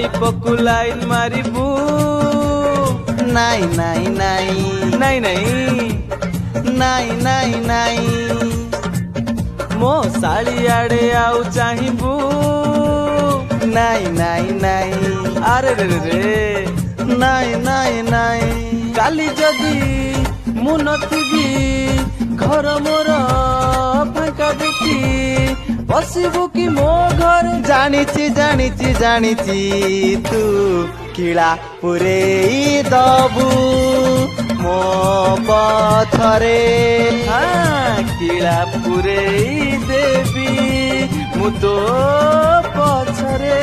ପାଇପକୁ line ମାରିବୁ। ନାଇଁ ନାଇଁ ନାଇଁ ନାଇଁ ନାଇଁ ନାଇଁ ନାଇଁ ନାଇଁ ମୋ ଶାଳି ଆଡେ ଆଉ ଚାହିଁବୁ। ନାଇଁ ନାଇଁ ନାଇଁ ଆରେ ରେ ରେ ନାଇଁ ନାଇଁ ନାଇଁ କାଲି ଯଦି ମୁଁ ନଥିବି ଘର ମୋର ଫାଙ୍କା ଦେଖି ବସିବୁ କି ମୋ ଘରେ। ଜାଣିଛି ଜାଣିଛି ଜାଣିଛି ତୁ କିଳା ପୁରେଇ ଦବୁ ମୋ ପଥରେ। କିଳା ପୁରେଇ ଦେବି ମୁଁ ତୋ ପଛରେ।